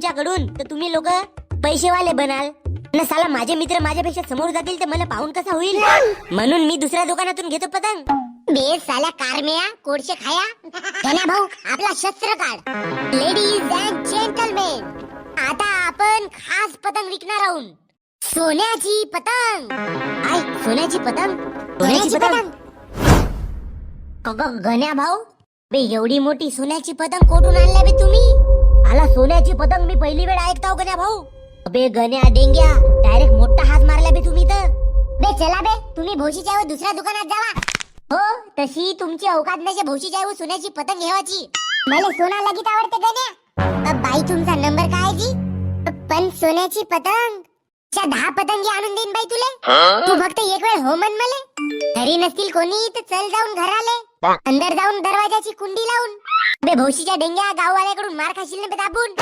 तुमच्याकडून तर तुम्ही लोक पैसेवाले बनाल ना. साला माझे मित्र माझ्यापेक्षा समोर जातील तर मला पाहून कसा होईल, म्हणून मी दुसऱ्या दुकानातून घेतो पतंग. बे साल्या कारमेया कोडशे खाया. गण्या भाऊ आपला शस्त्र काढ. लेडीज अँड जेंटलमेन, आता आपण खास पतंग विकणार आहोत. सोन्याची पतंग. आय सोन्याची पतंग. सोन्याची पतंग. गण्या भाऊ, बे एवढी मोठी सोन्याची पतंग कोठून आणल्या बे तुम्ही? आला सोन्याची पतंग मी पहिली वेळ ऐकताव गण्या भाऊ. बे गण्या डेंग्या, डायरेक्ट मोठा हात मारला बे तुम्ही तर. बे चला बे, तुम्ही भोशीच्या ऐवजी दुसऱ्या दुकानात जावा. हो तशी तुमची अवकात नसे भोशीच्या ऐवजी सोन्याची पतंग घेवायची. मला सोना लगीत आवडते गण्या. बाई तुमचा नंबर काय आहे जी? पण सोन्याची पतंग 10 पतंगी आणून देईन बाई तुले. तू फक्त एक वेळ हो म्हण मले. घरी नसतील कोणी तर चल जाऊन घराले, अंदर जाऊन दरवाजाची कुंडी लावून. बे भोशीच्या डेंग्या, गाववाल्याकडून मार खाशील ना बे दाबून.